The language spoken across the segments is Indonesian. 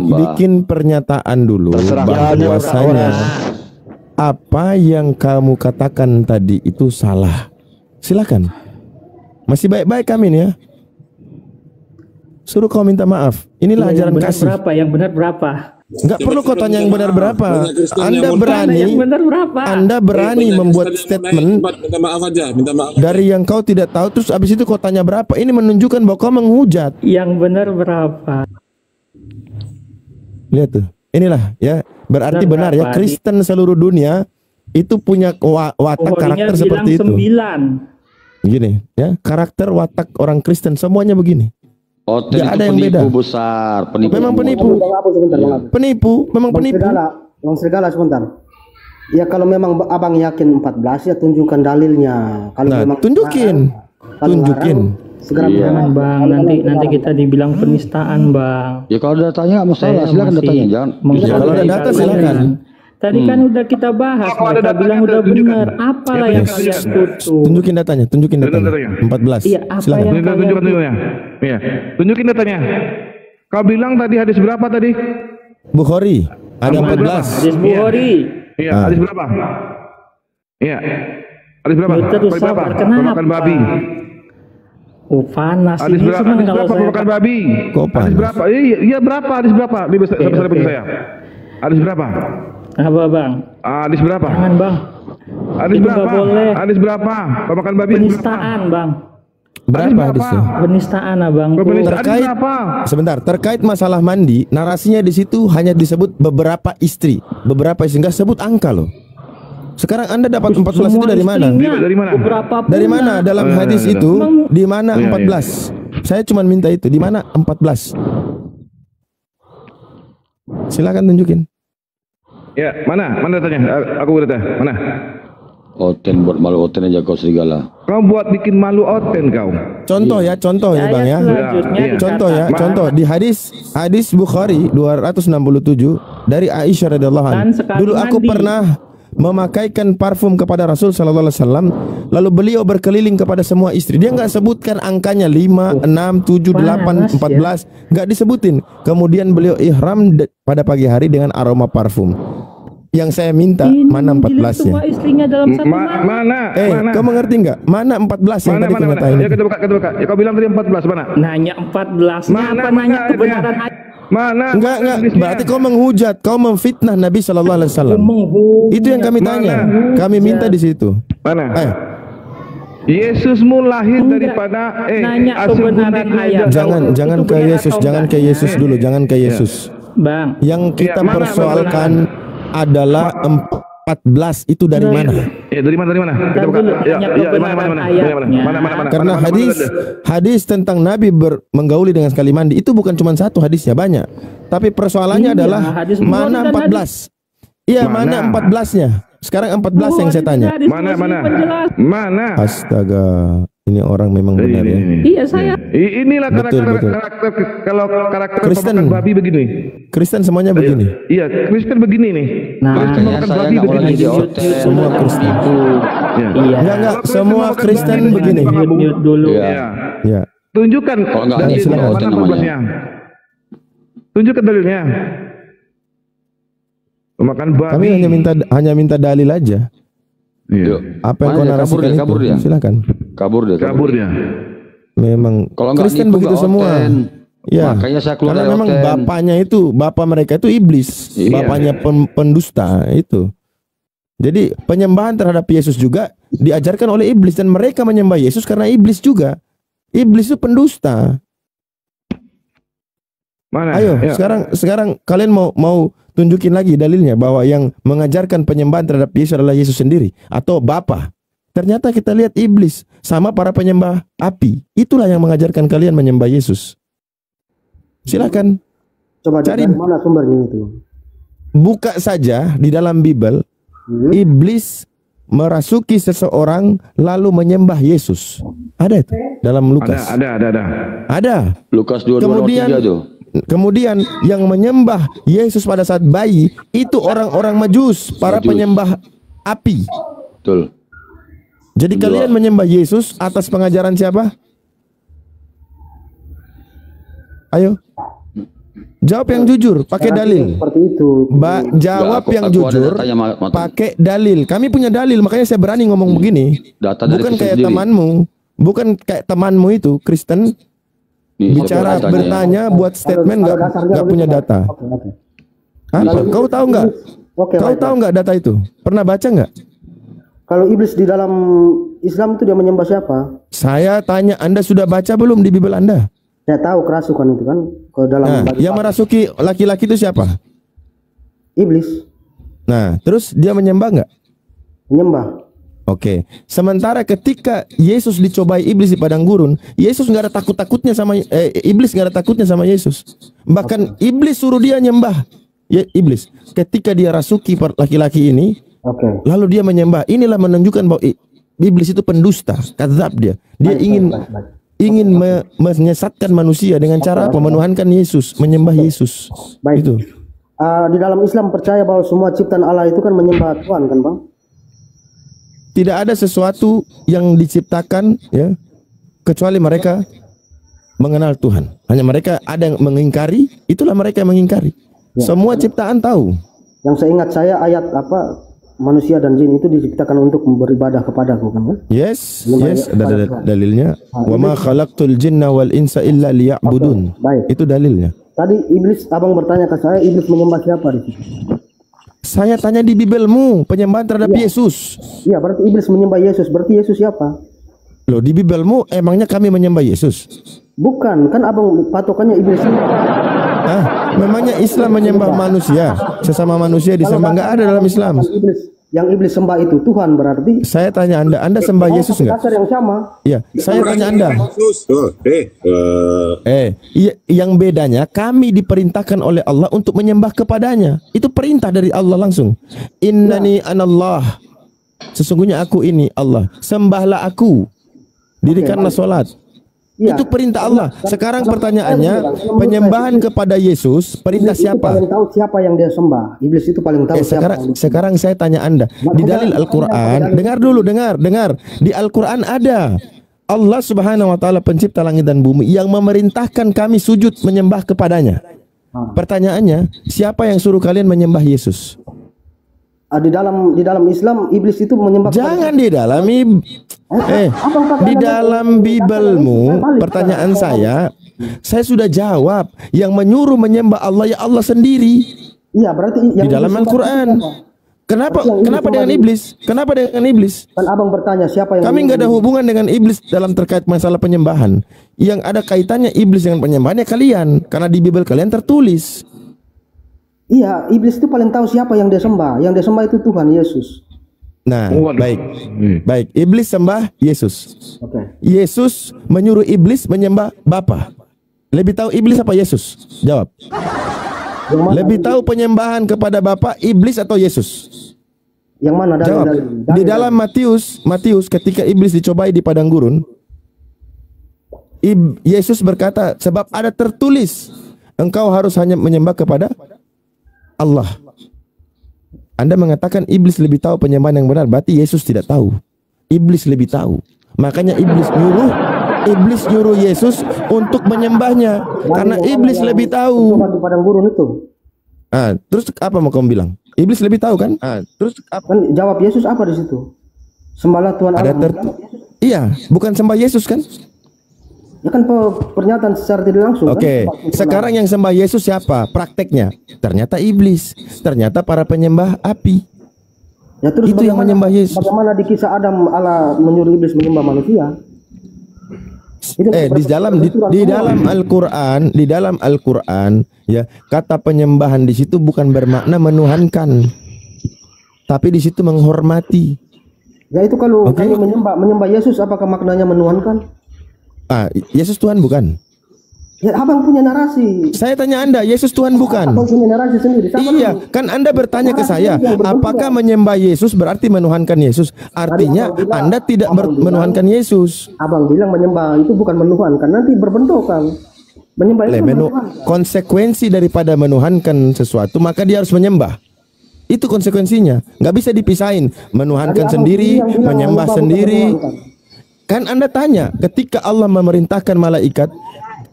bikin pernyataan dulu bahwasanya apa yang kamu katakan tadi itu salah. Silakan. Masih baik-baik kami nih ya. Suruh kau minta maaf. Inilah ajaran kasih. Berapa? Yang benar berapa? Enggak perlu kau tanya yang benar berapa. Anda berani membuat statement minta maaf aja, minta maaf dari yang kau tidak tahu, terus abis itu kau tanya berapa. Ini menunjukkan bahwa kau menghujat. Yang benar berapa? Lihat tuh. Inilah ya, berarti benar ya, Kristen seluruh dunia itu punya watak karakter seperti itu. 9. Begini ya, karakter watak orang Kristen semuanya begini. Oten Tidak ada yang beda. Besar, penipu. Memang penipu. Penipu, memang penipu. Bang Serigala sebentar. Ya kalau memang abang yakin 14 ya tunjukkan dalilnya. Kalau memang tunjukin. Segera Bang, nanti kita dibilang penistaan, Bang. Ya kalau datanya nggak masalah, silakan datanya, jangan. Kalau ada data silakan. Tadi kan udah kita bahas, mereka bilang udah benar. Apalah yang kalian tutup? Tunjukin datanya. 14. Iya, apa silakan. yang kalian Tunjukkan. Iya, tunjukin datanya. Kau bilang tadi hadis berapa tadi? Bukhari ada 14. Hadis Bukhari. Iya, hadis berapa? Iya. Hadis berapa? Terus sabar, kenapa? Makan babi. Oh panas. Hadis berapa? Hadis berapa makan babi? Kok panas? Hadis berapa? Iya berapa? Hadis berapa? Di besar saya. Hadis berapa? Apa, Bang? Hadis berapa? Jangan, Bang. Hadis Itu berapa? nggak boleh. Hadis berapa? Kau makan babi? Penistaan, Bang. Berapa hadisnya? Penistaan, Abang. Terkait masalah mandi, narasinya di situ hanya disebut beberapa istri, nggak sebut angka loh. Sekarang Anda dapat 14 itu dari mana? Dari mana dalam hadis itu? Di mana 14? Saya cuma minta itu, di mana 14? Silakan tunjukin. Ya, mana datanya? Aku udah tanya. Mana? Oten buat malu Oten aja kau Serigala. Kau buat bikin malu Oten kau. Contoh ya Bang ya. Contoh di hadis Bukhari 267 dari Aisyah radhiyallahu anha. Dulu aku pernah memakaikan parfum kepada Rasul sallallahu alaihi wasallam, lalu beliau berkeliling kepada semua istri. Dia nggak sebutkan angkanya 5, 6, 7, 8, 14, nggak disebutin. Kemudian beliau ihram pada pagi hari dengan aroma parfum. Yang saya minta mana 14-nya? Mana? Kau mengerti nggak? Mana 14 yang tadi kau ngatain? Ya kita buka. Ya kau bilang tadi 14 mana? Nanya 14. Apa nanya kebenaran aja? Mana? Enggak. Berarti kau menghujat, kau memfitnah Nabi Shallallahu Alaihi Wasallam. Itu yang kami tanya. Kami minta di situ. Mana? Yesusmu lahir daripada nanya kebenaran ayat. Jangan ke Yesus dulu, jangan ke Yesus. Bang, yang kita persoalkan adalah 14 itu dari mana? Dari mana? Kita buka. Mana? Karena hadis tentang Nabi menggauli dengan sekali mandi itu bukan cuma satu hadisnya, banyak. Tapi persoalannya adalah mana 14? Iya, mana 14-nya? Sekarang 14 yang saya tanya. Mana? Astaga, ini orang memang benar ya. Iya, saya. Inilah karakter kalau karakter Kristen babi begini. Kristen semuanya begini. Iya, Kristen begini nih. Kristen babi begini. Semua Kristen. Iya. Enggak, semua Kristen begini. Dulu. Ya. Tunjukkan dalilnya. Tunjukkan dalilnya. Makan babi. Kami hanya minta dalil aja. Iya. Apa yang kau narasikan itu? Silakan. Kabur dia. Memang Kristen begitu semua. Ya. Makanya saya keluar karena memang bapak mereka itu iblis. Bapaknya pendusta itu. Jadi penyembahan terhadap Yesus juga diajarkan oleh iblis, dan mereka menyembah Yesus karena iblis juga. Iblis itu pendusta. Mana? Ayo, sekarang kalian mau tunjukin lagi dalilnya bahwa yang mengajarkan penyembahan terhadap Yesus adalah Yesus sendiri atau Bapa. Ternyata kita lihat iblis sama para penyembah api. Itulah yang mengajarkan kalian menyembah Yesus. Silakan. Coba cari mana sumbernya itu. Buka saja di dalam Bible. Iblis merasuki seseorang lalu menyembah Yesus. Ada itu dalam Lukas. Ada. Lukas 22:3 tuh. Kemudian yang menyembah Yesus pada saat bayi itu orang-orang Majus, para penyembah api. Betul. Jadi kalian menyembah Yesus atas pengajaran siapa? Ayo. Jawab yang jujur, pakai dalil. Seperti itu. Jawab yang jujur, pakai dalil. Kami punya dalil, makanya saya berani ngomong begini. Bukan kayak temanmu, bukan kayak temanmu itu Kristen. Bicara bertanya buat statement nggak punya data. Apa? Kau tahu nggak? Kau tahu nggak data itu? Pernah baca nggak? Kalau iblis di dalam Islam itu dia menyembah siapa? Saya tanya, Anda sudah baca belum di Bible Anda? Saya tahu kerasukan itu kan ke dalam. Yang merasuki laki-laki itu siapa? Iblis. Nah, terus dia menyembah nggak? Menyembah. Oke. Sementara ketika Yesus dicobai iblis di padang gurun, Yesus nggak ada takut-takutnya sama iblis nggak ada takutnya sama Yesus. Bahkan iblis suruh dia nyembah. Ya, iblis. Ketika dia rasuki laki-laki ini, lalu dia menyembah. Inilah menunjukkan bahwa iblis itu pendusta, kadzab dia. Dia ingin menyesatkan manusia dengan cara apa? Menuhankan Yesus, menyembah Yesus. Baik. Itu. Di dalam Islam percaya bahwa semua ciptaan Allah itu kan menyembah Tuhan kan, Bang? Tidak ada sesuatu yang diciptakan ya kecuali mereka mengenal Tuhan. Hanya mereka ada yang mengingkari, itulah mereka yang mengingkari. Ya. Semua ciptaan tahu. Yang seingat saya ayat apa? Manusia dan jin itu diciptakan untuk beribadah kepadaku kan? Yes, ada dalilnya. Wa ma khalaqtul jinna wal insa illa liya'budun. Itu dalilnya. Tadi iblis, abang bertanya ke saya, iblis menyembah siapa di situ? Saya tanya di Bibelmu, penyembahan terhadap Yesus. Iya, berarti iblis menyembah Yesus. Berarti Yesus siapa? Loh, di Bibelmu emangnya kami menyembah Yesus? Bukan, kan abang patokannya iblis. Memangnya Islam menyembah manusia, sesama manusia disembah? Nggak ada dalam Islam. Yang iblis sembah itu Tuhan berarti. Saya tanya Anda sembah Yesus nggak? Dasar yang sama. Iya, saya tanya Anda. Yang bedanya kami diperintahkan oleh Allah untuk menyembah kepadanya. Itu perintah dari Allah langsung. Innani anallah. Sesungguhnya aku ini Allah. Sembahlah aku. Dirikanlah sholat. Ya. Itu perintah Allah. Sekarang pertanyaannya, penyembahan kepada Yesus perintah siapa? Paling tahu siapa yang dia sembah. Iblis itu paling tahu siapa. Sekarang saya tanya Anda, di dalil Al-Quran, dengar dulu, dengar. Di Al-Quran ada Allah Subhanahu wa taala pencipta langit dan bumi yang memerintahkan kami sujud menyembah kepadanya. Pertanyaannya, siapa yang suruh kalian menyembah Yesus? Di dalam Islam iblis itu menyembah. Jangan di dalam Bibelmu. Pertanyaan saya sudah jawab. Yang menyuruh menyembah Allah ya Allah sendiri. Iya, berarti di dalam Al-Quran. Kenapa dengan iblis? Kenapa dengan iblis? Kan abang bertanya siapa yang. Kami nggak ada hubungan dengan iblis dalam terkait masalah penyembahan. Yang ada kaitannya iblis dengan penyembahannya kalian, karena di Bibel kalian tertulis. Iya, iblis itu paling tahu siapa yang dia sembah. Yang dia sembah itu Tuhan Yesus. Nah, baik. Iblis sembah Yesus. Yesus menyuruh iblis menyembah Bapa. Lebih tahu iblis apa Yesus? Jawab. Lebih tahu penyembahan kepada Bapa iblis atau Yesus? Yang mana? Jawab. Di dalam Matius ketika iblis dicobai di padang gurun, Yesus berkata, sebab ada tertulis, engkau harus hanya menyembah kepada Allah. Anda mengatakan iblis lebih tahu penyembahan yang benar, berarti Yesus tidak tahu. Iblis lebih tahu. Makanya iblis nyuruh Yesus untuk menyembahnya, karena iblis lebih tahu. Di padang gurun itu. Terus apa mau kamu bilang? Iblis lebih tahu kan? Terus apa? Kan jawab Yesus apa di situ? Sembahlah Tuhan Allah. Iya, bukan sembah Yesus kan? Ya kan pernyataan secara tidak langsung. Oke. Sekarang yang sembah Yesus siapa? Prakteknya ternyata iblis, ternyata para penyembah api. Ya, terus itu yang menyembah Yesus. Bagaimana di kisah Adam Allah menyuruh iblis menyembah manusia? Di dalam Al-Quran, ya, kata penyembahan di situ bukan bermakna menuhankan, tapi di situ menghormati. Ya, itu kalau kami menyembah Yesus, apakah maknanya menuhankan? Yesus Tuhan bukan? Ya, abang punya narasi. Saya tanya Anda, Yesus Tuhan bukan? Abang punya narasi sendiri. Iya, kan Anda bertanya ke saya, apakah menyembah Yesus berarti menuhankan Yesus? Artinya Anda tidak menuhankan Yesus. Abang bilang menyembah itu bukan menuhankan, nanti berbenturan. Menyembah itu konsekuensi daripada menuhankan sesuatu, maka dia harus menyembah. Itu konsekuensinya. Nggak bisa dipisahin. Menuhankan sendiri, menyembah sendiri. Kan Anda tanya, ketika Allah memerintahkan malaikat,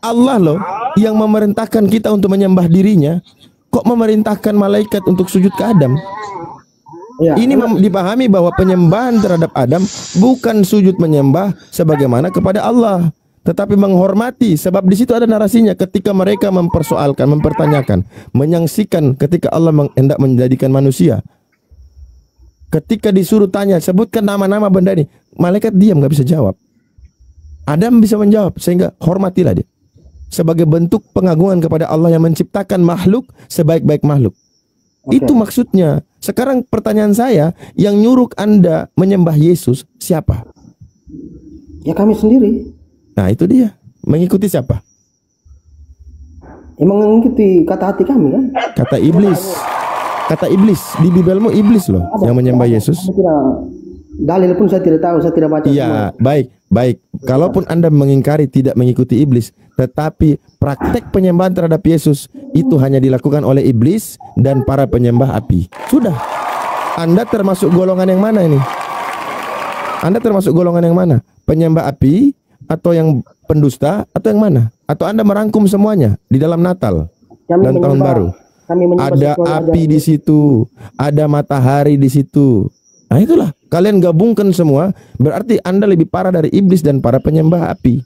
Allah loh yang memerintahkan kita untuk menyembah dirinya. Kok memerintahkan malaikat untuk sujud ke Adam? Ya, ini dipahami bahwa penyembahan terhadap Adam bukan sujud menyembah sebagaimana kepada Allah, tetapi menghormati. Sebab di situ ada narasinya ketika mereka mempersoalkan, mempertanyakan, menyaksikan ketika Allah hendak menjadikan manusia. Ketika disuruh tanya, sebutkan nama-nama benda ini, malaikat diam, nggak bisa jawab. Adam bisa menjawab, sehingga hormatilah dia. Sebagai bentuk pengagungan kepada Allah yang menciptakan makhluk sebaik-baik makhluk. Itu maksudnya. Sekarang pertanyaan saya, yang nyuruh Anda menyembah Yesus siapa? Ya kami sendiri. Nah itu dia. Mengikuti siapa? Ya mengikuti kata hati kami kan. Kata iblis. Kata iblis. Di Bibelmu iblis loh yang menyembah Yesus. Dalil pun saya tidak tahu, saya tidak baca. Iya, baik. Kalaupun Anda mengingkari tidak mengikuti iblis, tetapi praktek penyembahan terhadap Yesus itu hanya dilakukan oleh iblis dan para penyembah api. Sudah. Anda termasuk golongan yang mana ini? Anda termasuk golongan yang mana? Penyembah api atau yang pendusta atau yang mana? Atau Anda merangkum semuanya di dalam Natal dan Tahun Baru? Ada api di situ, ada matahari di situ. Nah itulah, kalian gabungkan semua, berarti Anda lebih parah dari iblis dan para penyembah api.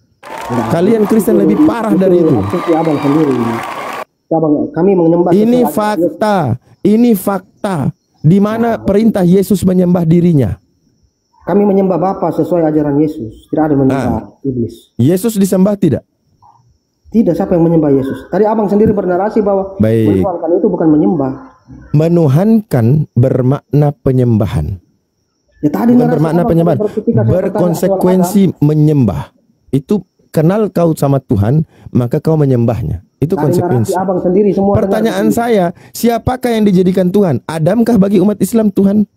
Kalian Kristen lebih parah dari itu. Kami menyembah. Ini fakta. Di mana perintah Yesus menyembah dirinya? Kami menyembah Bapa sesuai ajaran Yesus. Tidak ada menyembah iblis. Yesus disembah tidak? Tidak, siapa yang menyembah Yesus? Tadi abang sendiri bernarasi bahwa menuhankan itu bukan menyembah. Menuhankan bermakna penyembahan. Ya, tadi bukan bermakna penyembahan, berkonsekuensi menyembah. Itu kenal kau sama Tuhan, maka kau menyembahnya. Itu konsekuensi. Abang sendiri, semua pertanyaan saya, siapakah yang dijadikan Tuhan? Adamkah bagi umat Islam Tuhan?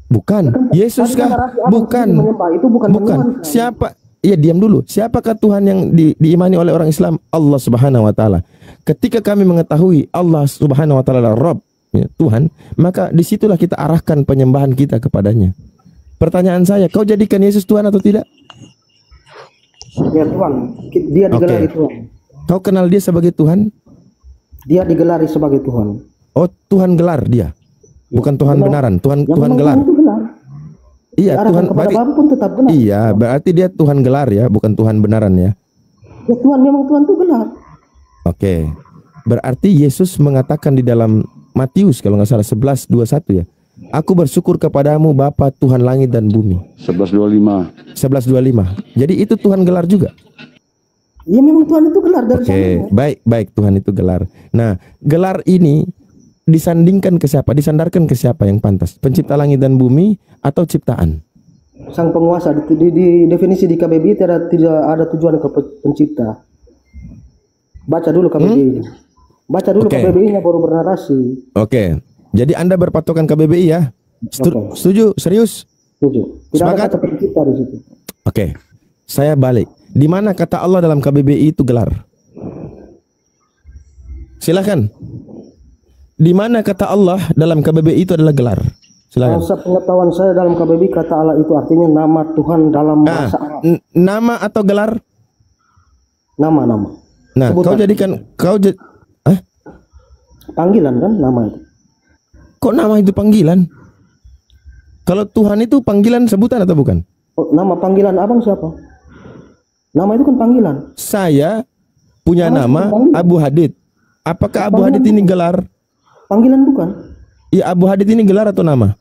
Bukan. Yesuskah? Bukan. Itu bukan. Siapa? Ya diam dulu. Siapakah Tuhan yang diimani oleh orang Islam? Allah Subhanahu wa taala. Ketika kami mengetahui Allah Subhanahu wa taala Rabb, ya, Tuhan, maka disitulah kita arahkan penyembahan kita kepadanya. Pertanyaan saya, kau jadikan Yesus Tuhan atau tidak? Ya Tuhan, dia digelari Tuhan. Kau kenal dia sebagai Tuhan? Dia digelari sebagai Tuhan. Oh, Tuhan gelar dia. Bukan Tuhan benaran, Tuhan gelar. Iya, Tuhan berarti pun tetap gelar. Iya, berarti dia Tuhan gelar ya, bukan Tuhan benaran ya. Ya Tuhan, memang Tuhan itu gelar. Oke. Berarti Yesus mengatakan di dalam Matius kalau nggak salah 11:21 ya. Aku bersyukur kepadamu Bapa Tuhan langit dan bumi. 11:25. 11:25. Jadi itu Tuhan gelar juga. Iya memang Tuhan itu gelar dari Oke, baik Tuhan itu gelar. Nah, gelar ini disandingkan ke siapa? Disandarkan ke siapa yang pantas? Pencipta langit dan bumi atau ciptaan? Sang penguasa. Di definisi di KBBI tidak ada tujuan ke pencipta. Baca dulu KBBI. Baca dulu KBBI-nya baru bernarasi. Oke. Jadi Anda berpatokan KBBI ya? Setuju? Serius? Setuju. Tidak ada kata pencipta di situ. Oke. Saya balik. Di mana kata Allah dalam KBBI itu gelar? Silakan. Di mana kata Allah dalam KBBI itu adalah gelar? Silakan. Pengetahuan saya dalam KBBI kata Allah itu artinya nama Tuhan dalam bahasa Arab. Nama atau gelar? Nama. Nah, sebutan. Kau jadikan panggilan kan nama itu. Kok nama itu panggilan? Kalau Tuhan itu panggilan sebutan atau bukan? Oh, nama panggilan abang siapa? Nama itu kan panggilan. Saya punya nama Abu Hadid. Apakah Abu Hadid ini gelar? Panggilan bukan? Iya, Abu Hadid ini gelar atau nama?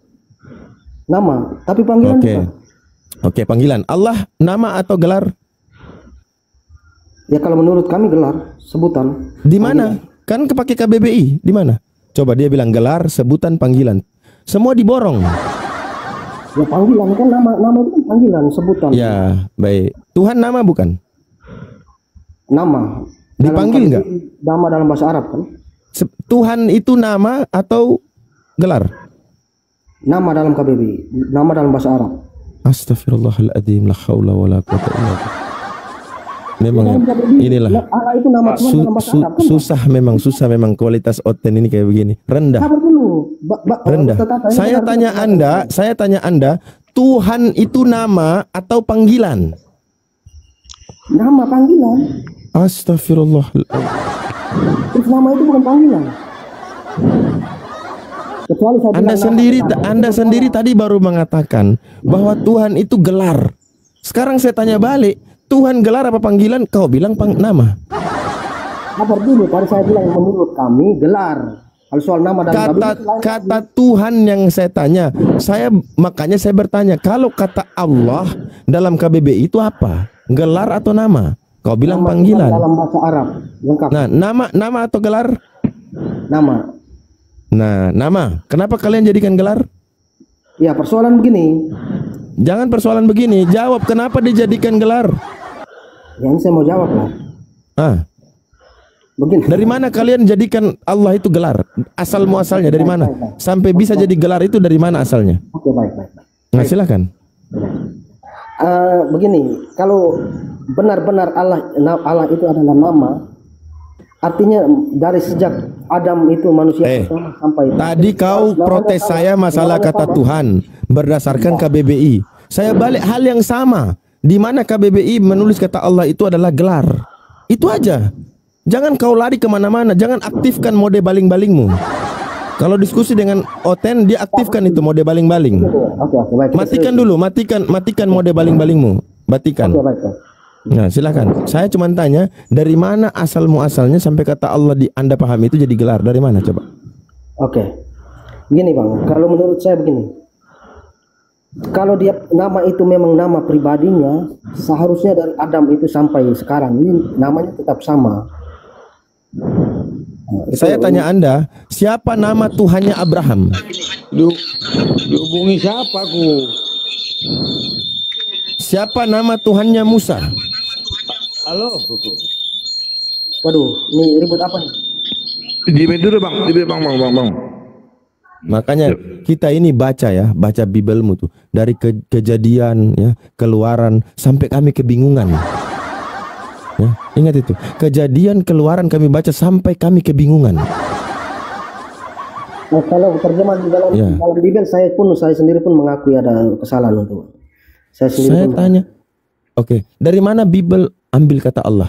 Nama, tapi panggilan bukan. Oke, panggilan. Allah nama atau gelar? Ya kalau menurut kami gelar, sebutan. Di mana? Kan kepake KBBI. Di mana? Coba dia bilang gelar, sebutan, panggilan. Semua diborong. Ya panggilan kan nama itu kan panggilan, sebutan. Ya, baik. Tuhan nama bukan? Nama. Dipanggil enggak? Nama dalam bahasa Arab kan? Tuhan itu nama atau gelar? Nama dalam KBBI, nama dalam bahasa Arab. Astaghfirullahaladzim, la haula wala quwwata illa billah. Memang inilah Allah itu nama Tuhan dalam bahasa Arab, kan? susah memang kualitas oten ini kayak begini. Rendah. Rendah. Saya tanya Anda, Tuhan itu nama atau panggilan? Nama panggilan. Astagfirullah. Terus nama itu bukan panggilan. Kecuali saya Anda sendiri tadi baru mengatakan bahwa Tuhan itu gelar. Sekarang saya tanya balik, Tuhan gelar apa panggilan? Kau bilang nama. Sabar dulu, tadi saya bilang menurut kami gelar. Kalau soal nama dan kata Tuhan yang saya tanya, makanya saya bertanya, kalau kata Allah dalam KBBI itu apa? Gelar atau nama? Kau bilang panggilan. Dalam bahasa Arab lengkap. Nah, nama atau gelar? Nama. Nah, nama. Kenapa kalian jadikan gelar? Ya, persoalan begini. Jangan persoalan begini. Jawab kenapa dijadikan gelar? Ya, ini saya mau jawab lah. Begini. Dari mana kalian jadikan Allah itu gelar? Asal muasalnya dari mana? Sampai bisa jadi gelar itu dari mana asalnya? Oke, baik. Nah, silakan. Begini, kalau benar-benar Allah itu adalah nama, artinya dari sejak Adam itu manusia pertama sampai tadi kau protes saya masalah kata Tuhan berdasarkan KBBI. Saya balik hal yang sama. Di mana KBBI menulis kata Allah itu adalah gelar. Itu aja. Jangan kau lari kemana-mana. Jangan aktifkan mode baling-balingmu. Kalau diskusi dengan Oten, dia aktifkan itu mode baling-baling. Matikan dulu, matikan mode baling-balingmu. Matikan. Nah, silakan. Saya cuma tanya, dari mana asal muasalnya sampai kata Allah Anda pahami itu jadi gelar? Dari mana coba? Oke. Gini Bang, kalau menurut saya begini. Kalau dia nama itu memang nama pribadinya, seharusnya dari Adam itu sampai sekarang ini namanya tetap sama. Saya tanya Anda, siapa nama Tuhannya Abraham? Dihubungi siapa aku? Siapa nama Tuhannya Musa? Halo. Waduh, ini ribut apa nih? Dimin dulu bang. Makanya kita ini baca Bibelmu tuh dari kejadian ya, Keluaran sampai kami kebingungan. Ya, ingat itu. Kejadian, Keluaran kami baca sampai kami kebingungan. Nah, kalau terjemahan di dalam Bibel saya sendiri pun mengakui ada kesalahan itu. Saya tanya. Oke, dari mana Bibel ambil kata Allah?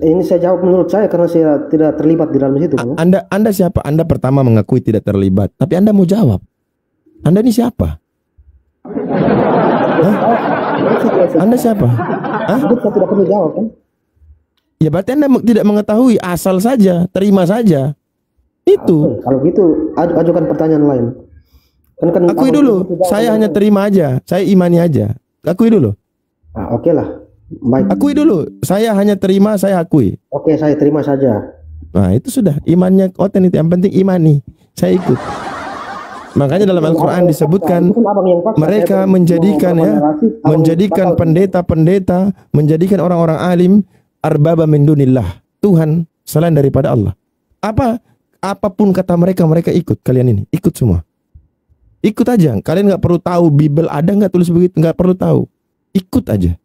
Ini saya jawab menurut saya karena saya tidak terlibat di dalam situ. Anda siapa? Anda pertama mengakui tidak terlibat, tapi Anda mau jawab. Anda ini siapa? Anda siapa? Saya tidak perlu jawab kan? Ya berarti Anda tidak mengetahui, asal saja, terima saja. Itu. Kalau gitu ajukan pertanyaan lain. Kan akui dulu, saya hanya terima aja, saya imani aja. Akui dulu. Oke lah. Baik. Akui dulu, saya hanya terima, saya akui. Oke, saya terima saja. Nah, itu sudah imannya Oten itu, yang penting imani. Saya ikut. Makanya dalam Al-Qur'an disebutkan mereka menjadikan pendeta-pendeta, menjadikan orang-orang alim arbaba min dunillah, Tuhan selain daripada Allah. Apapun kata mereka ikut. Kalian ini ikut semua. Ikut aja. Kalian nggak perlu tahu Bibel ada nggak tulis begitu, nggak perlu tahu. Ikut aja.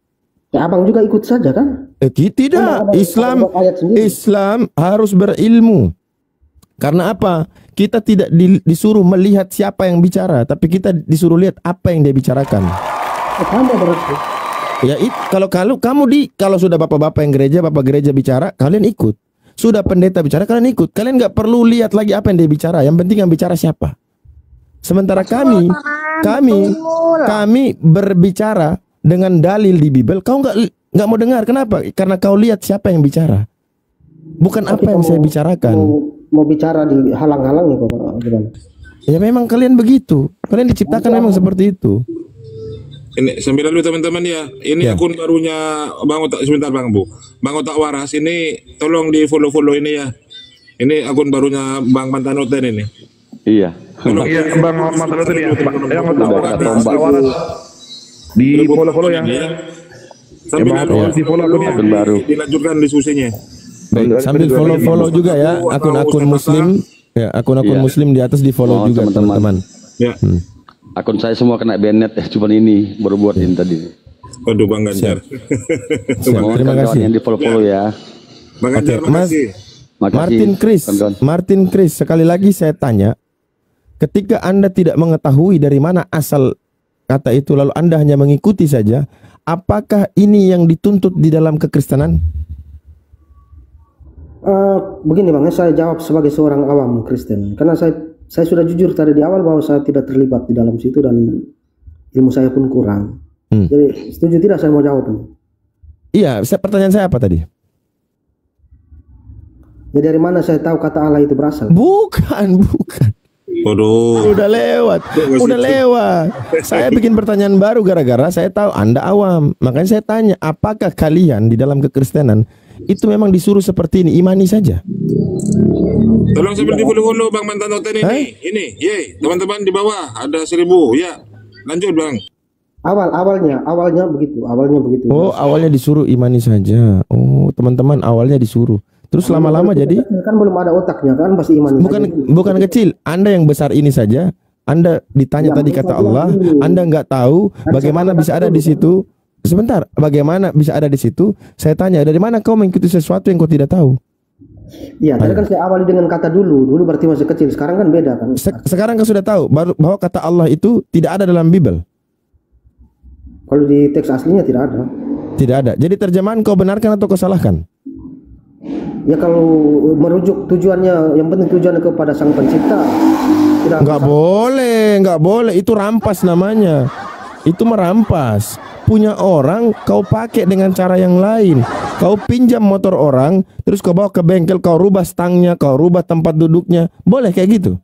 Ya, abang juga ikut saja kan? Tidak. Islam harus berilmu. Karena apa? Kita tidak disuruh melihat siapa yang bicara, tapi kita disuruh lihat apa yang dia bicarakan. Ya, kalau sudah bapak-bapak yang bapak gereja bicara, kalian ikut. Sudah pendeta bicara, kalian ikut. Kalian nggak perlu lihat lagi apa yang dia bicara. Yang penting yang bicara siapa. Sementara kami berbicara dengan dalil di Bibel, kau nggak mau dengar. Kenapa? Karena kau lihat siapa yang bicara, bukan apa yang saya bicarakan. Mau bicara di halang-halangi kok. Ya memang kalian begitu. Kalian diciptakan memang seperti itu. Ini sambil dulu teman-teman ya. Ini akun barunya Bang Otak, sebentar Bang Otak Waras ini, tolong di follow ini ya. Ini akun barunya Bang Pantanoten ini. Iya. Iya, Bang Pantanoten ya. Yang Otak Waras di follow ya. Sambil di follow baru. Dilanjutkan diskusinya. Baik, sambil follow juga ya akun-akun muslim. Ya, akun-akun muslim di atas di follow juga teman-teman. Ya. Akun saya semua kena banned ya, cuma ini baru buatin tadi. Waduh Bang Ganjar. Terima kasih. Yang di follow ya. Bang Ganjar, makasih. Martin Chris, sekali lagi saya tanya, ketika Anda tidak mengetahui dari mana asal kata itu lalu Anda hanya mengikuti saja, apakah ini yang dituntut di dalam kekristenan? Begini Bang, saya jawab sebagai seorang awam Kristen, karena saya sudah jujur tadi di awal bahwa saya tidak terlibat di dalam situ dan ilmu saya pun kurang. Jadi setuju tidak saya mau jawab ini? Iya, pertanyaan saya apa tadi? Ya, dari mana saya tahu kata Allah itu berasal? Bukan. Waduh. Udah lewat. Saya bikin pertanyaan baru gara-gara saya tahu Anda awam. Makanya saya tanya, apakah kalian di dalam kekristenan itu memang disuruh seperti ini, imani saja? Tolong seperti follow Bang Mantan Hotel ini. Ini, teman-teman di bawah ada 1000 ya. Lanjut Bang. Awalnya begitu. Oh, awalnya disuruh imani saja. Oh, teman-teman awalnya disuruh. Terus lama-lama jadi kan belum ada otaknya kan pasti imani. Bukan kecil. Anda yang besar ini saja, Anda ditanya tadi kata Allah, Anda nggak tahu bagaimana bisa ada di situ. Sebentar, bagaimana bisa ada di situ? Saya tanya, dari mana kau mengikuti sesuatu yang kau tidak tahu? Iya, tadi kan saya awali dengan kata dulu berarti masih kecil. Sekarang kan beda kan? Sekarang kau sudah tahu bahwa kata Allah itu tidak ada dalam Bible. Kalau di teks aslinya tidak ada. Tidak ada. Jadi terjemahan kau benarkan atau kau salahkan? Ya kalau merujuk tujuannya, yang penting tujuannya kepada Sang Pencipta. Nggak boleh. Itu rampas namanya. Itu merampas. Punya orang kau pakai dengan cara yang lain. Kau pinjam motor orang, terus kau bawa ke bengkel, kau rubah stangnya, kau rubah tempat duduknya. Boleh kayak gitu.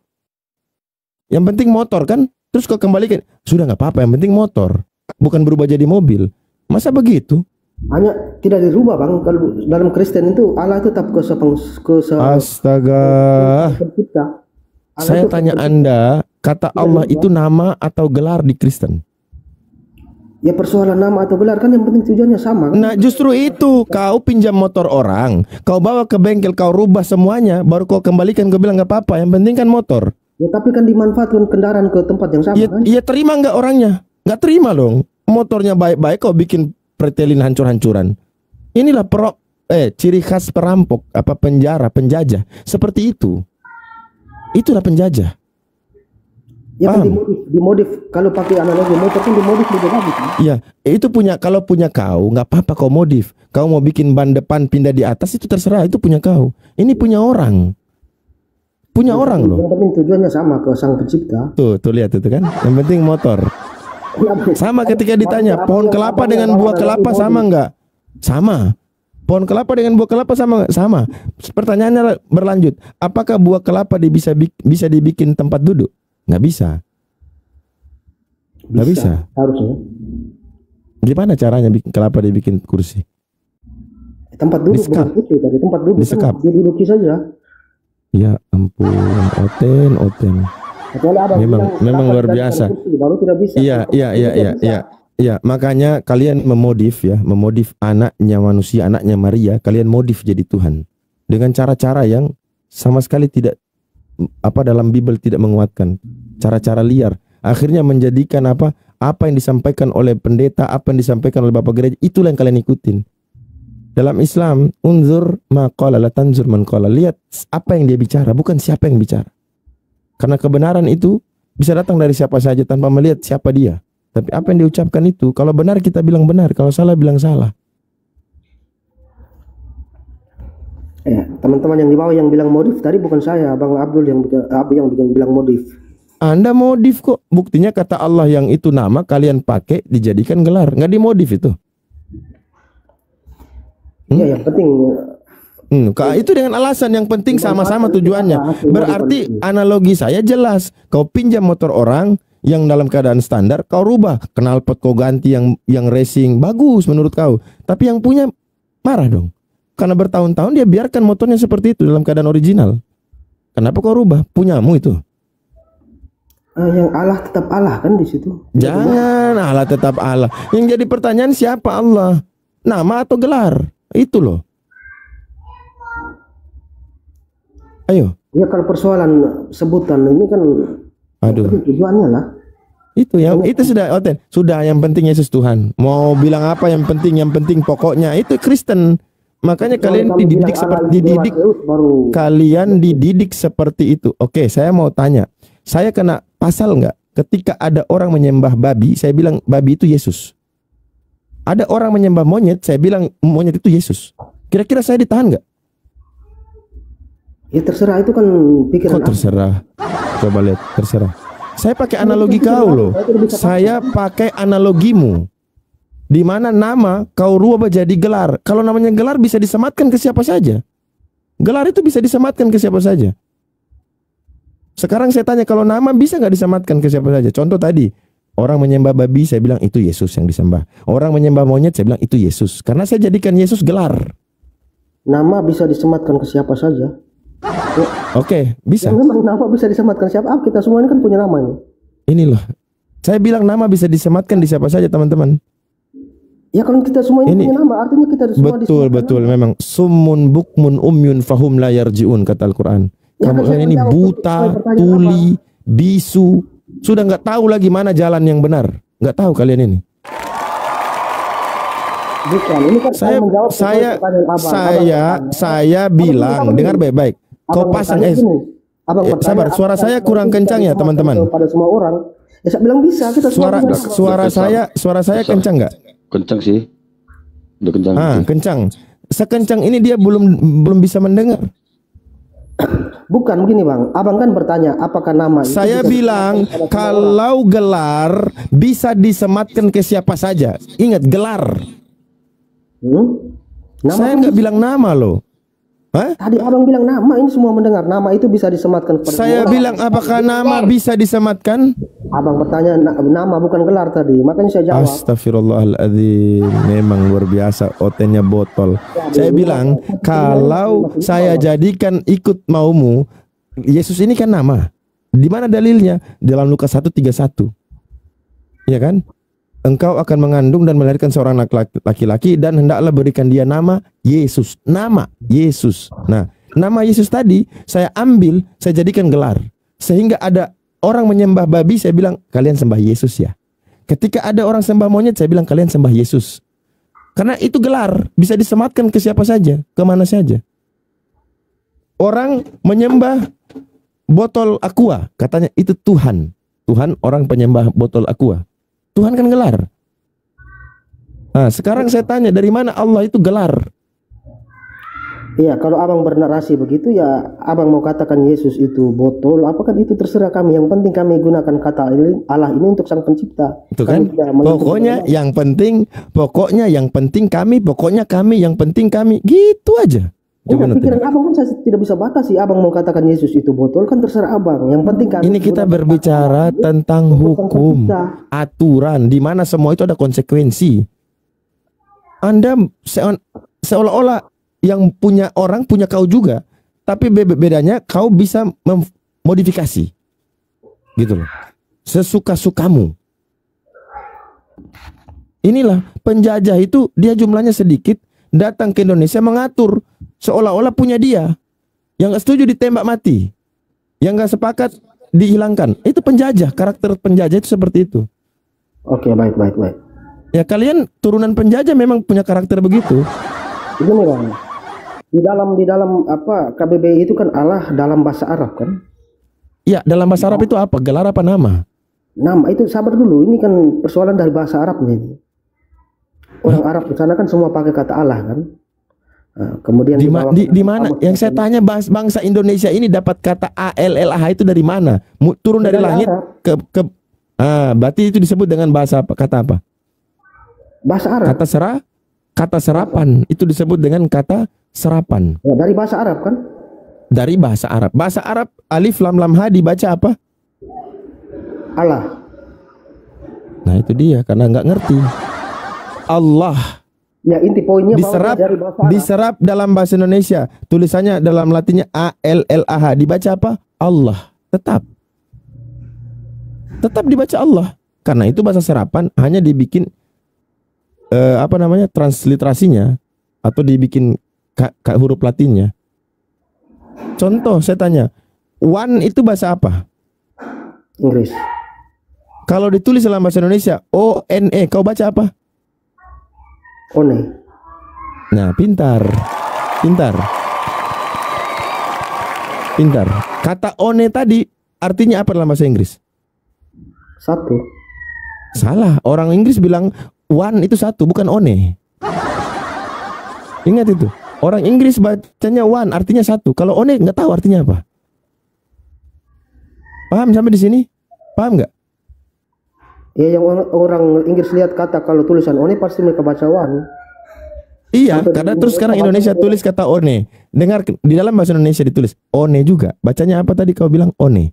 Yang penting motor kan, terus kau kembalikan. Sudah nggak apa-apa, yang penting motor. Bukan berubah jadi mobil. Masa begitu? Hanya tidak dirubah Bang. Kalau dalam Kristen itu Allah tetap Astaga. Saya tanya Anda, kata Allah itu nama atau gelar di Kristen? Ya persoalan nama atau gelar kan yang penting tujuannya sama kan? Nah justru itu, kau pinjam motor orang, kau bawa ke bengkel, kau rubah semuanya, baru kau kembalikan, kau bilang nggak apa-apa, yang penting kan motor. Ya tapi kan dimanfaatkan kendaraan ke tempat yang sama kan? Ya terima nggak orangnya? Nggak terima dong. Motornya baik-baik, kau bikin pretelin hancur-hancuran. Inilah ciri khas perampok, penjajah. Seperti itu. Itulah penjajah. Ya kan dimodif. Kalau pakai analogi motor kan dimodif juga bagus kan? Iya, itu kalau punya kau, nggak apa-apa kau modif. Kau mau bikin ban depan pindah di atas itu terserah, itu punya kau. Ini punya orang. Punya orang loh. Yang penting tujuannya sama ke Sang Pencipta. Tuh lihat itu kan. Yang penting motor. Sama ketika ditanya, pohon kelapa dengan buah kelapa sama nggak? Sama. Pohon kelapa dengan buah kelapa sama nggak? Sama. Pertanyaannya berlanjut. Apakah buah kelapa bisa dibikin tempat duduk? Nggak bisa. Nggak bisa. Harusnya. Gimana caranya bikin kelapa dibikin kursi? Tempat duduk. Tempat duduk. Disekap. Diduduki saja. Ya ampun, Oten. Memang luar biasa. Baru tidak bisa. Iya, makanya kalian memodif anaknya manusia, anaknya Maria, kalian modif jadi Tuhan dengan cara-cara yang sama sekali tidak dalam Bible tidak menguatkan, cara-cara liar. Akhirnya menjadikan apa yang disampaikan oleh pendeta, apa yang disampaikan oleh bapak gereja, itulah yang kalian ikutin. Dalam Islam, unzur ma qala la tanzur man qala. Lihat apa yang dia bicara, bukan siapa yang bicara. Karena kebenaran itu bisa datang dari siapa saja tanpa melihat siapa dia. Tapi apa yang diucapkan itu, kalau benar kita bilang benar, kalau salah bilang salah. Ya, teman-teman yang di bawah yang bilang modif tadi bukan saya, Bang Abdul yang bilang modif. Anda modif kok. Buktinya kata Allah yang itu nama kalian pakai dijadikan gelar, nggak dimodif itu. Iya, yang penting. Itu dengan alasan yang penting sama-sama tujuannya. Berarti analogi saya jelas. Kau pinjam motor orang yang dalam keadaan standar, kau rubah knalpot, kau ganti yang racing, bagus menurut kau. Tapi yang punya marah dong. Karena bertahun-tahun dia biarkan motornya seperti itu dalam keadaan original. Kenapa kau rubah? Punyamu itu. Yang Allah tetap Allah kan di situ. Jangan Allah tetap Allah. Yang jadi pertanyaan siapa Allah? Nama atau gelar? Itu loh. Ayo. Ya kalau persoalan sebutan ini kan tujuannya lah. Itu sudah yang penting Yesus Tuhan. Mau bilang apa yang penting pokoknya itu Kristen. Makanya kalian dididik seperti itu. Oke, saya mau tanya. Saya kena pasal nggak ketika ada orang menyembah babi, saya bilang babi itu Yesus? Ada orang menyembah monyet, saya bilang monyet itu Yesus. Kira-kira saya ditahan nggak? Ya terserah, itu kan pikiran. Kok terserah? Coba lihat, terserah. Saya pakai analogi kau loh. Saya pakai analogimu. Di mana nama kau rubah jadi gelar. Kalau namanya gelar bisa disematkan ke siapa saja. Gelar itu bisa disematkan ke siapa saja. Sekarang saya tanya, kalau nama bisa nggak disematkan ke siapa saja? Contoh tadi, orang menyembah babi, saya bilang itu Yesus yang disembah. Orang menyembah monyet, saya bilang itu Yesus. Karena saya jadikan Yesus gelar. Nama bisa disematkan ke siapa saja. Ya. Oke, bisa. Ya, memang nama bisa disematkan siapa? Kita semua ini kan punya nama ini. Ini loh. Saya bilang nama bisa disematkan di siapa saja, teman-teman. Ya kalau kita semua ini punya nama, artinya kita semua betul nama. Memang summun bukmun umyun fahum la yarjiun, kata Al-Quran. Ya, kamu ini buta, tuli, bisu, sudah nggak tahu lagi mana jalan yang benar. Nggak tahu kalian ini. Bukan, ini kan saya bilang, dengar baik-baik. Kau pasang sabar, suara saya kurang kencang ya teman-teman. Pada semua orang, ya saya bilang bisa. Kita suara saya kencang nggak? Kencang sih, udah kencang. Kencang. Sekencang ini dia belum bisa mendengar. Bukan begini bang, abang kan bertanya apakah nama itu. Saya bilang kalau gelar bisa disematkan ke siapa saja. Ingat gelar. Saya nggak bilang nama loh. Tadi abang bilang nama, ini semua mendengar. Nama itu bisa disematkan kepada saya bilang apakah nama bisa disematkan? Abang bertanya nama bukan gelar tadi, makanya saya jawab. Astagfirullahaladzim, memang luar biasa otennya botol. Saya bilang kalau saya jadikan ikut maumu, Yesus ini kan nama. Di mana dalilnya? Dalam Lukas 1:31. Ya kan? Engkau akan mengandung dan melahirkan seorang laki-laki dan hendaklah berikan dia nama Yesus. Nama Yesus. Nah, nama Yesus tadi saya ambil, saya jadikan gelar. Sehingga ada orang menyembah babi, saya bilang kalian sembah Yesus ya. Ketika ada orang sembah monyet, saya bilang kalian sembah Yesus. Karena itu gelar, bisa disematkan ke siapa saja, ke mana saja. Orang menyembah botol aqua, katanya itu Tuhan. Tuhan orang penyembah botol aqua. Tuhan kan gelar. Nah, sekarang saya tanya, dari mana Allah itu gelar? Iya, kalau abang bernarasi begitu ya, abang mau katakan Yesus itu botol, apakah itu terserah kami. Yang penting kami gunakan kata Allah ini untuk Sang Pencipta. Itu kan? Pokoknya yang penting kami, pokoknya kami, yang penting kami. Gitu aja. Pikiran abang kan saya tidak bisa batasi. Abang mau katakan Yesus itu botol kan terserah abang. Yang penting kami. Ini kita berbicara tentang hukum, aturan, di mana semua itu ada konsekuensi. Anda seolah-olah yang punya orang punya kau juga, tapi bedanya kau bisa memodifikasi, gitu loh, sesuka-sukamu. Inilah penjajah itu, dia jumlahnya sedikit, datang ke Indonesia mengatur seolah-olah punya dia. Yang gak setuju ditembak mati, yang gak sepakat dihilangkan. Itu penjajah, karakter penjajah itu seperti itu. Oke, baik. Ya kalian turunan penjajah memang punya karakter begitu. Begini bang, di dalam apa KBBI itu kan Allah dalam bahasa Arab kan? Ya, dalam bahasa Arab itu apa? Gelar apa nama? Nama itu, sabar dulu, ini kan persoalan dari bahasa Arabnya ini. Orang Arab di sana kan semua pakai kata Allah kan. Nah, kemudian di mana? Yang saya tanya, bangsa Indonesia ini dapat kata ALLAH itu dari mana? Turun dari langit ke berarti itu disebut dengan bahasa apa? Kata apa? Bahasa Arab. Kata serapan itu disebut dengan kata serapan. Ya, dari bahasa Arab kan? Dari bahasa Arab. Bahasa Arab alif lam lam ha dibaca apa? Allah. Nah itu dia, karena nggak ngerti. Allah. Ya, inti poinnya diserap dalam bahasa Indonesia, tulisannya dalam Latinnya ALLAH, dibaca apa? Allah. Tetap dibaca Allah. Karena itu bahasa serapan hanya dibikin transliterasinya atau dibikin huruf Latinnya. Contoh saya tanya, one itu bahasa apa? Inggris. Kalau ditulis dalam bahasa Indonesia ONE, kau baca apa? One. Nah, pintar. Kata one tadi artinya apa dalam bahasa Inggris? Satu. Salah. Orang Inggris bilang one itu satu, bukan one. Ingat itu. Orang Inggris bacanya one, artinya satu. Kalau one nggak tahu artinya apa. Paham sampai di sini? Paham nggak? Ya, yang orang Inggris lihat kata kalau tulisan one pasti mereka baca one. Iya, karena terus sekarang Indonesia tulis kata one. Dengar di dalam bahasa Indonesia ditulis one juga. Bacanya apa tadi kau bilang one?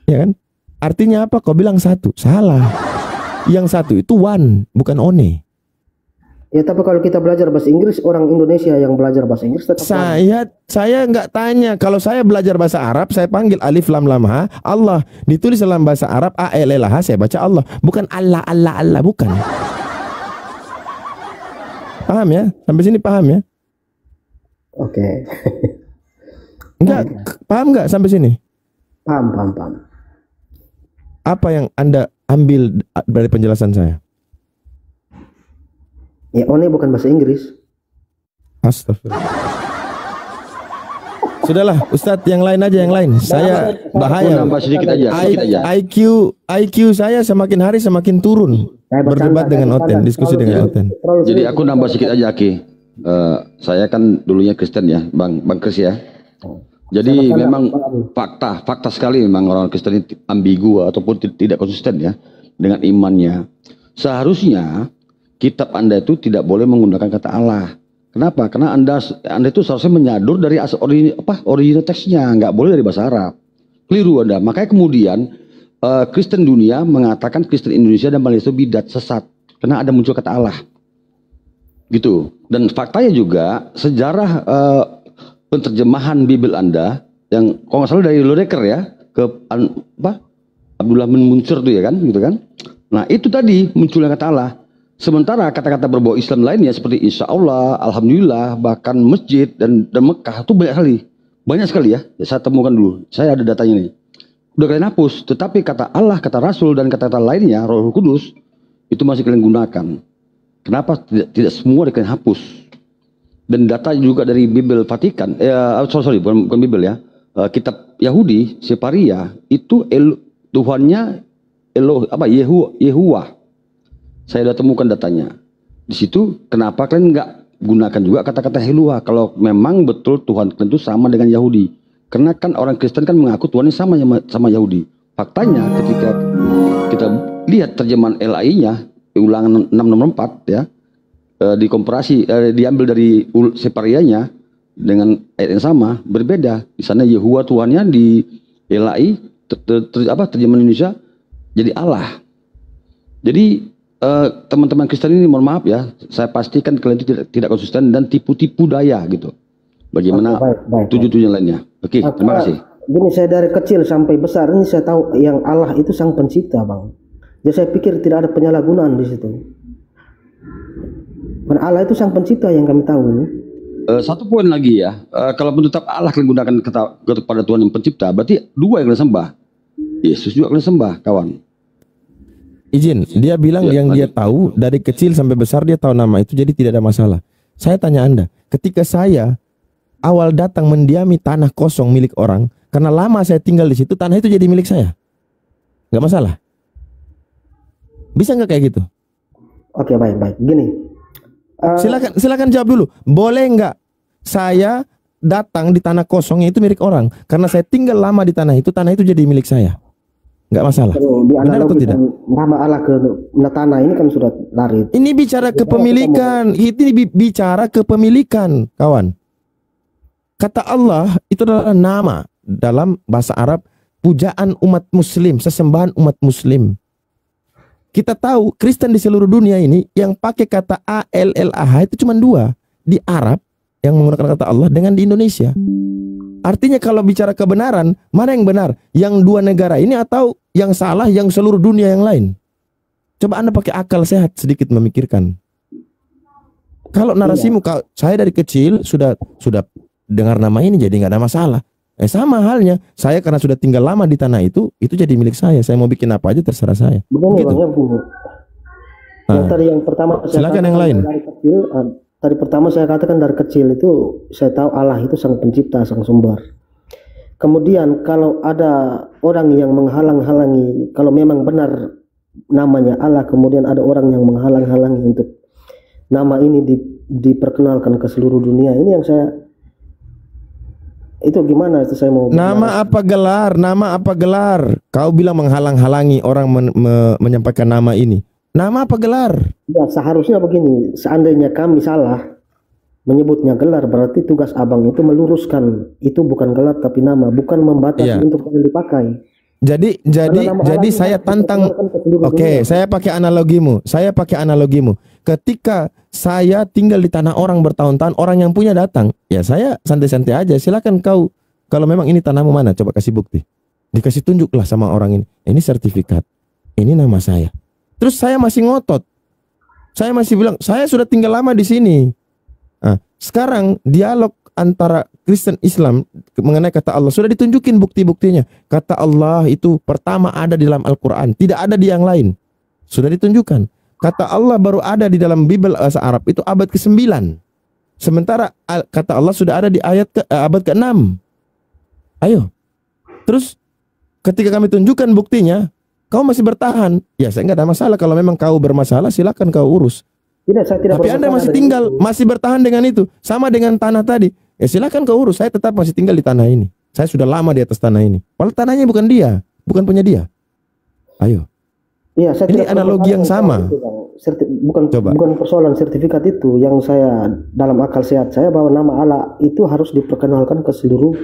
Ya kan? Artinya apa? Kau bilang satu. Salah. Yang satu itu one, bukan one. Ya, tapi kalau kita belajar bahasa Inggris, orang Indonesia yang belajar bahasa Inggris tetap saya nggak tanya. Kalau saya belajar bahasa Arab, saya panggil alif lam lam ha, Allah. Ditulis dalam bahasa Arab a l l h, saya baca Allah, bukan Allah Allah Allah, bukan. Paham ya? Sampai sini paham ya? Oke. Enggak, paham nggak sampai sini? Paham. Apa yang Anda ambil dari penjelasan saya? Ya, one bukan bahasa Inggris. Astagfirullah. Sudahlah, Ustadz, yang lain aja, yang lain. Saya bahaya. Sedikit aja. IQ saya semakin hari semakin turun. Berdebat dengan Oten, diskusi dengan Oten. Jadi aku nambah sedikit aja, Aki. Saya kan dulunya Kristen ya, Bang Kris ya. Jadi memang fakta sekali memang orang Kristen ini ambigu ataupun tidak konsisten ya dengan imannya. Seharusnya kitab Anda itu tidak boleh menggunakan kata Allah. Kenapa? Karena Anda itu seharusnya menyadur dari original teksnya, nggak boleh dari bahasa Arab. Keliru Anda. Makanya kemudian Kristen dunia mengatakan Kristen Indonesia dan Malaysia bidat, sesat, karena ada muncul kata Allah. Gitu. Dan faktanya juga sejarah penterjemahan Bible Anda yang kalau nggak salah dari Lodeker ya ke Abdullah bin Munsir itu ya kan, gitu kan. Nah itu tadi munculnya kata Allah. Sementara kata-kata berbau Islam lainnya seperti insya Allah, alhamdulillah, bahkan masjid dan Mekah itu banyak sekali ya. Saya temukan dulu. Saya ada datanya nih. Udah kalian hapus. Tetapi kata Allah, kata Rasul dan kata-kata lainnya, Roh Kudus itu masih kalian gunakan. Kenapa tidak semua kalian hapus? Dan data juga dari Bible Vatikan, bukan Bible ya, kitab Yahudi Separia itu Tuhannya Yehuwa. Saya sudah temukan datanya. Di situ kenapa kalian nggak gunakan juga kata-kata Yehuwa kalau memang betul Tuhan kalian itu sama dengan Yahudi? Karena kan orang Kristen kan mengaku Tuhannya sama Yahudi. Faktanya ketika kita lihat terjemahan LAI-nya Ulangan 664 ya, dikomparasi diambil dari Separianya dengan ayat yang sama, berbeda. Di sana Yehuwa Tuhannya, di LAI terjemahan Indonesia jadi Allah. Jadi teman-teman Kristen ini mohon maaf ya, saya pastikan kalian itu tidak konsisten dan tipu-tipu daya gitu. Bagaimana tujuan lainnya? Oke, terima kasih. Gini, saya dari kecil sampai besar ini saya tahu yang Allah itu sang pencipta, Bang. Jadi saya pikir tidak ada penyalahgunaan di situ. Dan Allah itu sang pencipta yang kami tahu ini. Satu poin lagi ya, kalau tetap Allah kalian gunakan kepada Tuhan yang pencipta, berarti dua yang kalian sembah. Yesus juga kalian sembah, kawan. Izin, dia bilang ya, yang dia tahu dari kecil sampai besar dia tahu nama itu, jadi tidak ada masalah. Saya tanya Anda, ketika saya awal datang mendiami tanah kosong milik orang, karena lama saya tinggal di situ, tanah itu jadi milik saya, nggak masalah. Bisa nggak kayak gitu? Oke, baik. Gini, silakan jawab dulu. Boleh nggak saya datang di tanah kosong itu milik orang, karena saya tinggal lama di tanah itu jadi milik saya? Nggak masalah. Benar atau tidak? Nama Allah ke tanah ini kan sudah lari. Ini bicara kepemilikan. Ini bicara kepemilikan, kawan. Kata Allah itu adalah nama dalam bahasa Arab, pujaan umat muslim, sesembahan umat muslim. Kita tahu Kristen di seluruh dunia ini yang pakai kata ALLAH itu cuma dua. Di Arab yang menggunakan kata Allah dengan di Indonesia. Artinya kalau bicara kebenaran, mana yang benar? Yang dua negara ini atau yang salah yang seluruh dunia yang lain? Coba Anda pakai akal sehat sedikit memikirkan. Kalau narasimu, saya dari kecil sudah dengar nama ini jadi nggak ada masalah. Sama halnya, saya karena sudah tinggal lama di tanah itu jadi milik saya. Saya mau bikin apa aja terserah saya. Begini, Bang, tadi yang pertama silakan yang lain. Dari kecil, tadi pertama saya katakan dari kecil itu saya tahu Allah itu sang pencipta, sang sumber. Kemudian kalau ada orang yang menghalang-halangi, kalau memang benar namanya Allah, kemudian ada orang yang menghalang-halangi untuk nama ini diperkenalkan ke seluruh dunia. Ini yang saya, itu gimana itu saya mau nama apa gelar? Nama apa gelar? Kau bilang menghalang-halangi orang menyampaikan nama ini. Nama apa gelar? Ya, seharusnya begini, seandainya kami salah menyebutnya gelar, berarti tugas abang itu meluruskan itu bukan gelar tapi nama, bukan membatasi untuk yang dipakai. Jadi saya tantang. Oke, saya pakai analogimu. Ketika saya tinggal di tanah orang bertahun-tahun, orang yang punya datang, ya saya santai-santai aja. Silakan kau, kalau memang ini tanahmu mana, coba kasih bukti. Dikasih tunjuklah sama orang ini. Ini sertifikat. Ini nama saya. Terus saya masih ngotot. Saya masih bilang, saya sudah tinggal lama di sini. Nah, sekarang dialog antara Kristen Islam mengenai kata Allah sudah ditunjukin bukti-buktinya. Kata Allah itu pertama ada di dalam Al-Quran, tidak ada di yang lain. Sudah ditunjukkan. Kata Allah baru ada di dalam Bible bahasa Arab itu abad ke-9. Sementara kata Allah sudah ada di abad ke-6. Ayo. Terus ketika kami tunjukkan buktinya, kau masih bertahan. Ya saya nggak ada masalah. Kalau memang kau bermasalah silakan kau urus. Tidak, saya tidak. Tapi Anda masih tinggal, masih bertahan dengan itu. Sama dengan tanah tadi. Ya silakan kau urus. Saya tetap masih tinggal di tanah ini. Saya sudah lama di atas tanah ini. Walau tanahnya bukan dia, bukan punya dia. Ayo. Iya, saya ini analogi yang sama. Bukan persoalan sertifikat itu. Yang saya dalam akal sehat saya bahwa nama Allah itu harus diperkenalkan ke seluruh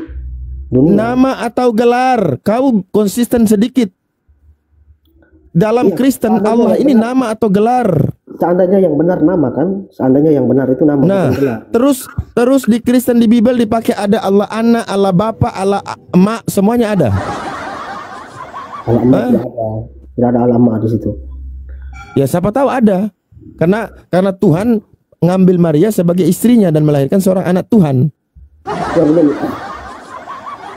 dunia. Nama atau gelar? Kau konsisten sedikit. Dalam Kristen Allah ini nama atau gelar? Seandainya yang benar nama kan, seandainya yang benar itu nama. Nah, terus di Kristen di Bible dipakai ada Allah Anak, Allah Bapa, Allah Emak, semuanya ada. Allah Emak tidak ada Allah Emak di situ. Ya siapa tahu ada, karena Tuhan ngambil Maria sebagai istrinya dan melahirkan seorang anak Tuhan. Ya,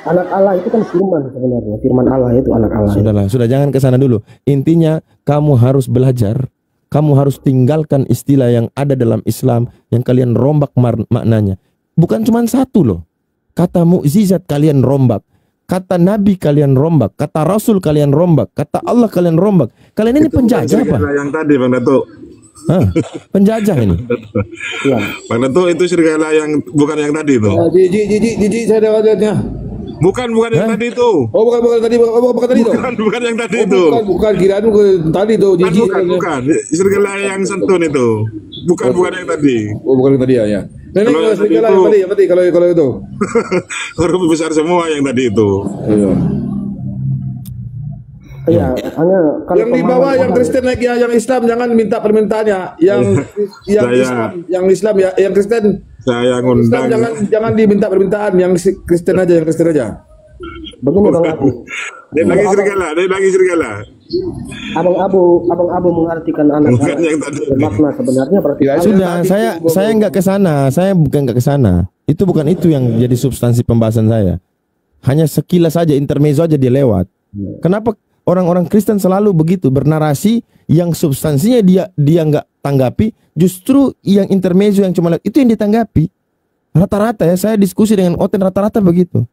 anak Allah itu kan firman sebenarnya, firman Allah itu anak Allah. Sudah jangan ke sana dulu. Intinya kamu harus belajar. Kamu harus tinggalkan istilah yang ada dalam Islam yang kalian rombak maknanya. Bukan cuma satu loh. Kata mukjizat kalian rombak. Kata Nabi kalian rombak. Kata Rasul kalian rombak. Kata Allah kalian rombak. Kalian ini penjajah apa? Yang tadi Bang Datuk. Penjajah ini. Ya. Bang Datuk itu serigala yang bukan yang tadi itu. Jiji saya ada wajahnya. Bukan yang tadi itu. Oh bukan tadi itu. Bukan yang tadi itu. Bukan kirain tadi itu. Bukan. Serigala yang santun itu. Bukan yang tadi. Oh bukan yang tadi ya. Nenek kalau serigala yang tadi kalau itu. Huruf besar semua yang tadi itu. Iya, hanya kalau yang di bawah yang Kristen naik ya, yang Islam jangan minta permintaannya. Yang Islam ya, yang Kristen. Saya ngundang. Jangan diminta permintaan, yang Kristen aja, Begini Bang Abu. Dia lagi serigala. Abang Abu mengartikan anak makna sebenarnya berarti. Sudah, saya nggak ke sana. Saya bukan nggak ke sana. Itu bukan itu yang jadi substansi pembahasan saya. Hanya sekilas saja, intermezzo aja dia lewat. Kenapa orang-orang Kristen selalu begitu bernarasi yang substansinya dia nggak tanggapi, justru yang intermezzo yang cuma itu yang ditanggapi. Rata-rata ya, saya diskusi dengan Oten rata-rata begitu.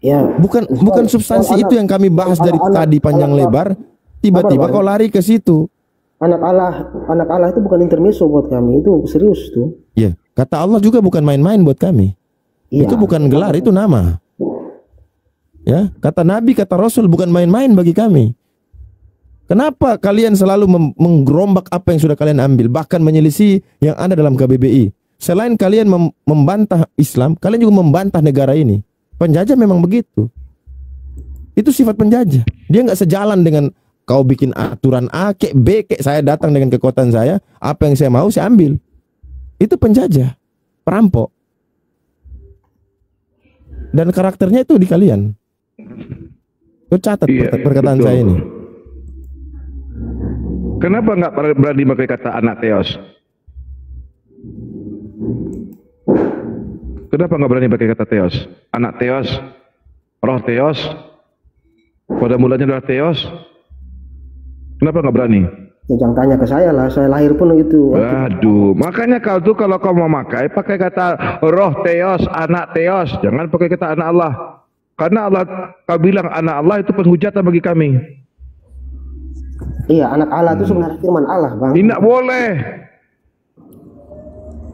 Ya. Bukan substansi itu yang kami bahas dari tadi panjang lebar. Tiba-tiba kau lari ke situ. Anak Allah itu bukan intermezzo buat kami, itu serius tuh. Ya, kata Allah juga bukan main-main buat kami. Ya. Itu bukan gelar, itu nama. Ya, kata Nabi, kata Rasul bukan main-main bagi kami. Kenapa kalian selalu menggerombak apa yang sudah kalian ambil, bahkan menyelisih yang ada dalam KBBI? Selain kalian membantah Islam, kalian juga membantah negara ini. Penjajah memang begitu. Itu sifat penjajah. Dia nggak sejalan dengan kau bikin aturan A, kek B, kek saya datang dengan kekuatan saya, apa yang saya mau saya ambil. Itu penjajah, perampok. Dan karakternya itu di kalian. Kau catat perkataan saya ini. Kenapa nggak berani pakai kata anak Theos? Kenapa nggak berani pakai kata Theos? Anak Theos, roh Theos, pada mulanya adalah Theos. Kenapa nggak berani? Jangan tanya ke saya lah, saya lahir pun itu. Aduh, makanya kau tuh kalau kau mau pakai kata roh Theos, anak Theos, jangan pakai kata anak Allah. Karena Allah, kau bilang anak Allah itu penghujatan bagi kami. Iya, anak Allah itu sebenarnya firman Allah, Bang. Tidak boleh.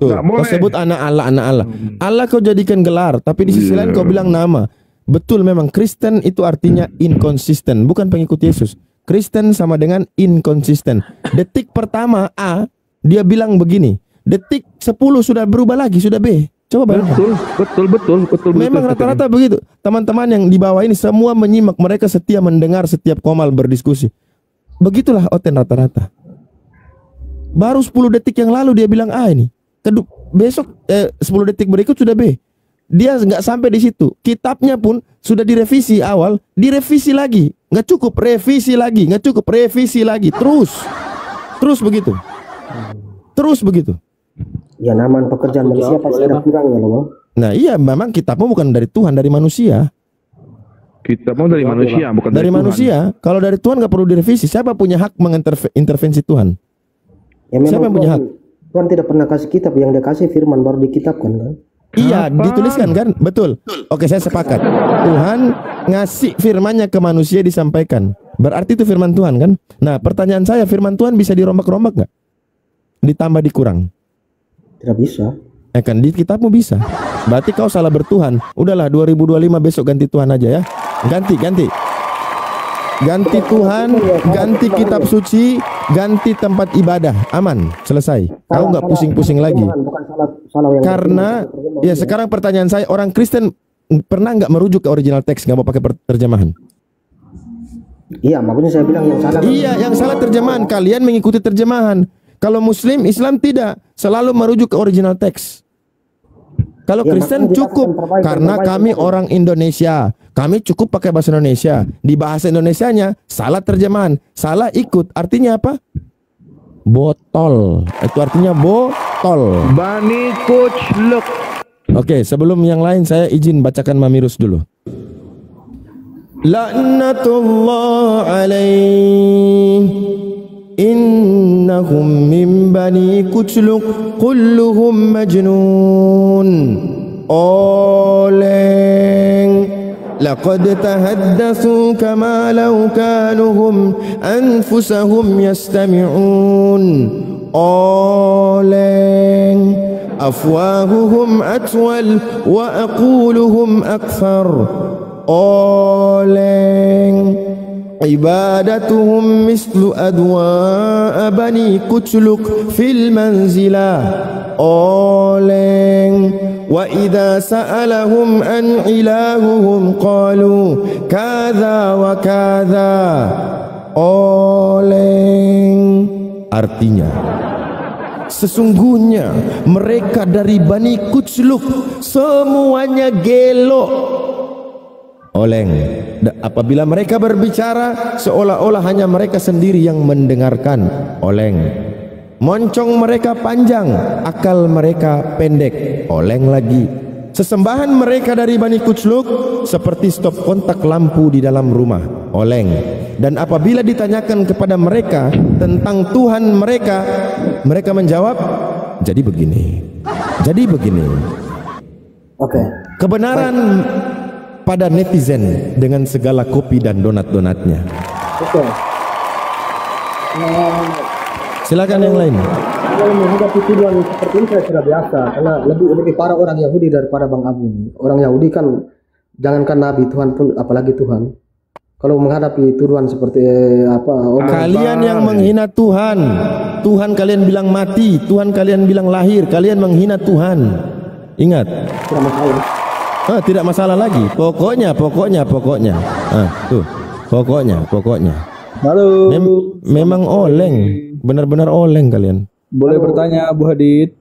Tuh, kau sebut anak Allah, anak Allah. Allah kau jadikan gelar, tapi di sisi lain kau bilang nama. Betul, memang Kristen itu artinya inkonsisten, bukan pengikut Yesus. Kristen sama dengan inkonsisten. Detik pertama A, dia bilang begini. Detik 10 sudah berubah lagi, sudah B. Coba bayangkan. Betul. Memang rata-rata begitu. Teman-teman yang di bawah ini semua menyimak, mereka setia mendengar setiap komal berdiskusi. Begitulah Oten rata-rata. Baru 10 detik yang lalu dia bilang A ini. Besok 10 detik berikut sudah B. Dia nggak sampai di situ. Kitabnya pun sudah direvisi awal, direvisi lagi. Nggak cukup, revisi lagi. Nggak cukup, revisi lagi. Terus begitu. Ya, namanya pekerjaan manusia pasti ada kurangnya loh. Nah iya, memang kitabmu bukan dari Tuhan, dari manusia. Kitabmu dari manusia, bukan dari manusia. Tuhan. Kalau dari Tuhan nggak perlu direvisi. Siapa punya hak mengintervensi Tuhan? Ya, siapa yang punya hak? Tuhan tidak pernah kasih kitab, yang dia kasih firman baru dikitabkan kan? Iya, dituliskan kan? Betul. Oke, saya sepakat. Tuhan ngasih firmannya ke manusia disampaikan. Berarti itu firman Tuhan kan? Nah, pertanyaan saya, firman Tuhan bisa dirombak-rombak nggak? Ditambah dikurang? Tidak bisa. Kan di kitabmu bisa. Berarti kau salah bertuhan. Udahlah 2025 besok ganti Tuhan aja ya. Ganti Tuhan, ganti kitab suci, ganti tempat ibadah, aman, selesai. Kau nggak pusing-pusing lagi. Karena ya sekarang pertanyaan saya, orang Kristen pernah nggak merujuk ke original teks, nggak mau pakai terjemahan? Iya, makanya saya bilang yang salah. Iya, yang salah terjemahan. Kalian mengikuti terjemahan. Kalau Muslim, Islam tidak, selalu merujuk ke original teks. Kalau Kristen cukup, karena kami orang Indonesia, kami cukup pakai bahasa Indonesia. Di bahasa Indonesianya salah terjemahan, salah ikut. Artinya apa? Botol. Itu artinya botol. Bani kucluk. Oke, sebelum yang lain saya izin bacakan Mamirus dulu. Laknatullah alaih, innahum min bani kucluk, kulluhum majnun. Oleng, laqad tahaddatsu kama law kanuhum anfusahum yastami'un. Oleng, afwahuhum atwal wa aquluhum akthar. Oleng, ibadatuhum mislu adwa bani kucluk fil manzilah. Oleng, wa idza sa'alahum an ilahuhum qalu kadza wa kadza. Oleng, artinya sesungguhnya mereka dari Bani Kucluk semuanya gelok. Oleng, apabila mereka berbicara seolah-olah hanya mereka sendiri yang mendengarkan. Oleng, moncong mereka panjang, akal mereka pendek. Oleng lagi, sesembahan mereka dari Bani Kucluk seperti stop kontak lampu di dalam rumah. Oleng, dan apabila ditanyakan kepada mereka tentang Tuhan mereka, mereka menjawab, jadi begini, jadi begini. Oke. Kebenaran pada netizen dengan segala kopi dan donat-donatnya. Oke. Silakan yang lain. Kalau menghadapi tuduhan seperti ini saya sudah biasa, karena lebih parah orang Yahudi daripada Bang Abu. Orang Yahudi kan jangankan Nabi Tuhan pun, apalagi Tuhan. Kalau menghadapi tuduhan seperti apa? Kalian yang menghina Tuhan, Tuhan kalian bilang mati, Tuhan kalian bilang lahir, kalian menghina Tuhan. Ingat. Tidak masalah. Tidak masalah lagi. Pokoknya. Tuh. Pokoknya. Halo. Memang oleng, benar-benar oleng kalian. Boleh bertanya, Bu Hadid?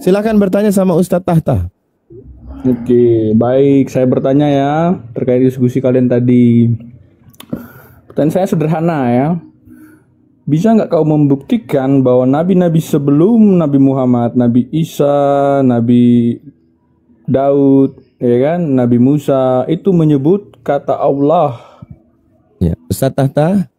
Silakan bertanya sama Ustadz Tahta. Oke, baik. Saya bertanya ya terkait diskusi kalian tadi. Pertanyaan saya sederhana ya. Bisa nggak kau membuktikan bahwa nabi-nabi sebelum Nabi Muhammad, Nabi Isa, Nabi Daud, ya kan, Nabi Musa itu menyebut kata Allah? Ya, Ustadz Tahta.